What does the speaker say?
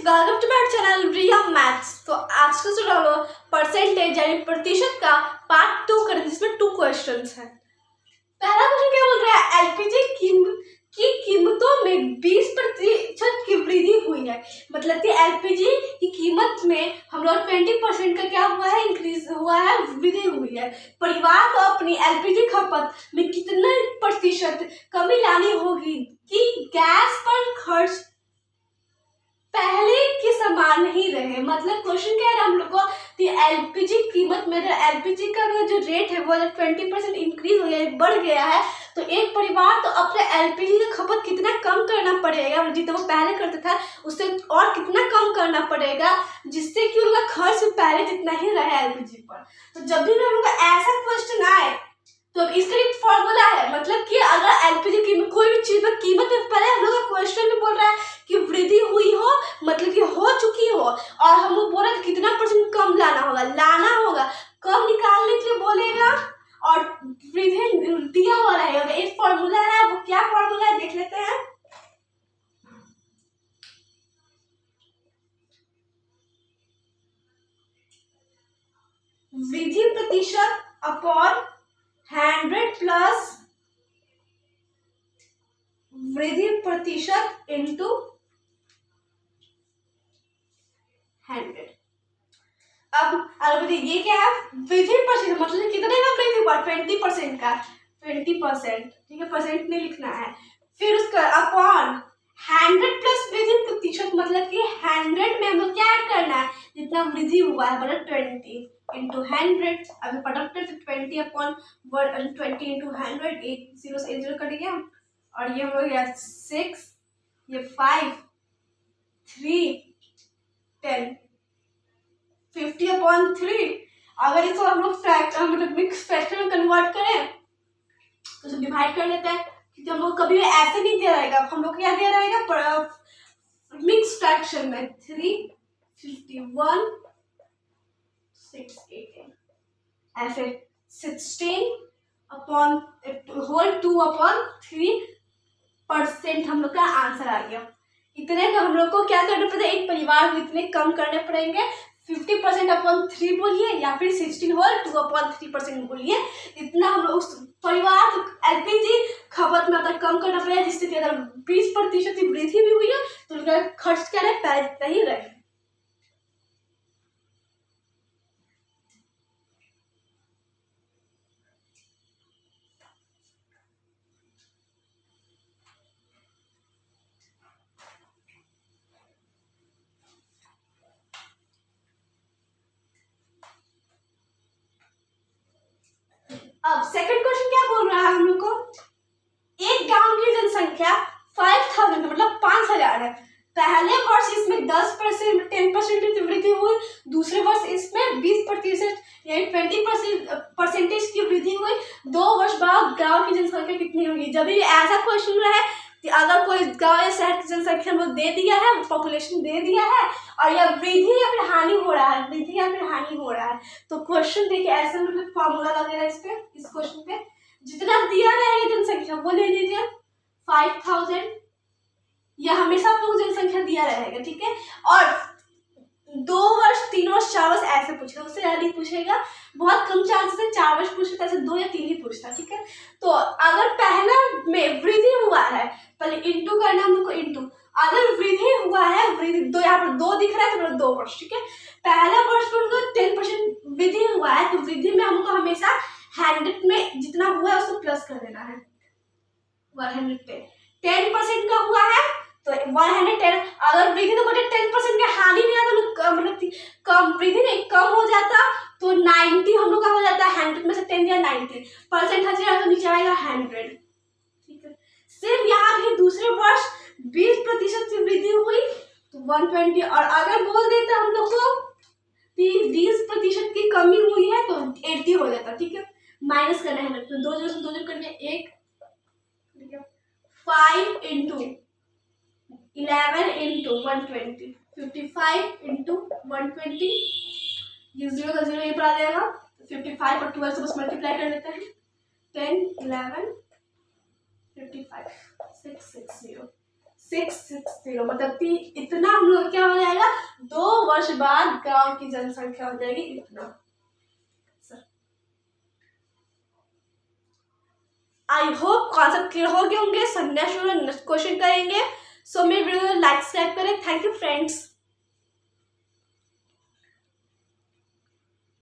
Welcome to my channel Riya maths. तो आज का जो परसेंटेज यानी प्रतिशत का पार्ट 2 करेंगे, जिसमें 2 क्वेश्चंस हैं। पहला क्वेश्चन क्या बोल रहा है, एलपीजी की कीमतों में 20% की वृद्धि हुई है। मतलब कि एलपीजी की कीमत में हम लोग 20% का क्या हुआ है, इंक्रीज हुआ है, वृद्धि हुई है। परिवार को अपनी एलपीजी खपत में कितने प्रतिशत कमी लानी होगी कि गैस पर खर्च पहले के समान ही रहे। मतलब क्वेश्चन क्या है हम लोग को, एलपीजी कीमत में एलपीजी का जो रेट है वो 20% इंक्रीज हो गया, बढ़ गया है, तो एक परिवार तो अपने एलपीजी की खपत कितना कम करना पड़ेगा, जितना वो पहले करता था उससे और कितना कम करना पड़ेगा, जिससे कि उनका खर्च पहले जितना ही रहे एलपीजी पर। तो जब भी हम लोग ऐसा क्वेश्चन आए तो इसका एक फॉर्मूला है। मतलब कि अगर एलपीजी की कोई भी चीज में कीमत में पहले हम लोग का क्वेश्चन में बोल रहा है कि वृद्धि हुई हो, मतलब कि हो चुकी हो, और हम लोग बोल रहे हैं कितना % कम लाना होगा, कम निकालने के लिए बोलेगा और वृद्धि दिया हुआ रहेगा। एक फॉर्मूला है, वो क्या फॉर्मूला है देख लेते हैं। वृद्धि प्रतिशत अपॉन 100 प्लस वृद्धि प्रतिशत इंटू 100। अब ये क्या है, वृद्धि प्रतिशत मतलब कितने का वृद्धि हुआ, 20% का 20%, ठीक है, परसेंट नहीं लिखना है। फिर उसका अपॉन 100 प्लस वृद्धि प्रतिशत, मतलब कि 100 में हमें क्या ऐड करना है, जितना वृद्धि हुआ है बड़ा 20 इंटू 100। अभी पटक 20 अपॉन 20 इंटू 100, 1 0 से 1 0 कट गया, और ये हम लोग 6, ये 5, 3, 10, 50 अपॉन 3। अगर इसको हम लोग मतलब मिक्स फ्रैक्शन में कन्वर्ट करें तो डिवाइड कर लेते हैं, क्योंकि हम लोग कभी भी ऐसे नहीं दे रहेगा, हम लोग क्या दे रहेगा मिक्स फ्रैक्शन में 3, 51, 6, 18, ऐसे 16 अपॉन होल 2 अपॉन 3% हम लोग का आंसर आ गया। इतने का हम लोग को क्या करना पड़ेगा, एक परिवार को इतने कम करने पड़ेंगे। 50% अपॉन 3 बोलिए, या फिर 16 होल 2 अपॉन 3% बोलिए। इतना हम लोग उस परिवार को एलपीजी खपत में अगर कम करना पड़ेगा, जिससे कि अगर 20% की वृद्धि भी हुई है तो उनका खर्च क्या रहे, पहले जितना ही रहे। अब सेकंड क्वेश्चन क्या बोल रहा है हम लोग को, एक गांव की जनसंख्या 5000 मतलब 5000 है। पहले वर्ष इसमें 10% की वृद्धि हुई, दूसरे वर्ष इसमें 20% यानी 20% की वृद्धि हुई। 2 वर्ष बाद गांव की जनसंख्या कितनी होगी। जब भी ऐसा क्वेश्चन रहे कि अगर कोई गांव या शहर की जनसंख्या में दे दिया है, पॉपुलेशन दे दिया है, और यह वृद्धि या फिर हानि हो रहा है, वृद्धि या फिर हानि हो रहा है, तो क्वेश्चन देखिए ऐसे मतलब फॉर्मूला लगेगा इस पे, इस क्वेश्चन पे जितना दिया रहेगा जनसंख्या वो ले लीजिए 5000, यह हमेशा आप लोग जनसंख्या दिया रहेगा, ठीक है। और 2 वर्ष 3 वर्ष 4 वर्ष ऐसे पूछेगा, उससे ज्यादा नहीं पूछेगा, बहुत कम चांसेस है 4 वर्ष पूछता है, 2 या 3 ही पूछता, ठीक है। तो अगर पहला में वृद्धि हुआ है, पहले इंटू करना हमको, इंटू अगर वृद्धि हुआ है, वृद्धि 2 यहाँ पर 2 दिख रहा है तो 2 वर्ष, ठीक है। पहला वर्ष में उनको 10% वृद्धि हुआ है, तो वृद्धि में हमको हमेशा 100 में जितना हुआ है उसको प्लस कर देना है 100 पे। 10% का हुआ है तो 110, अगर वृद्धि तो 10% का हानि नहीं आता, मतलब कम वृद्धि नहीं कम हो जाता तो 90 हम लोग का हो जाता है। 100 में से 10 दिया 90% हटेगा तो नीचे आएगा 100, ठीक है। सिर्फ यहाँ भी दूसरे वर्ष 20% की वृद्धि हुई तो 120, और अगर बोल देता हम लोग को 20% की कमी हुई है तो 80 हो जाता, ठीक है। माइनस करना है तो 2 0 से 2 0 करके 1, ठीक है। 5 इंटू 11 इंटू 120, 55 इंटू 120, ये 0 का 0 ये पर आ जाएगा, 55 और 12 से बस मल्टीप्लाई कर लेते हैं, 10 11 55 660 660, मतलब इतना हम लोग क्या हो जाएगा, 2 वर्ष बाद गांव की जनसंख्या हो जाएगी इतना। आई होप कॉन्सेप्ट क्लियर हो गए होंगे। नेक्स्ट क्वेश्चन करेंगे। सो मेरे वीडियो को लाइक सब्सक्राइब करें। Thank you friends.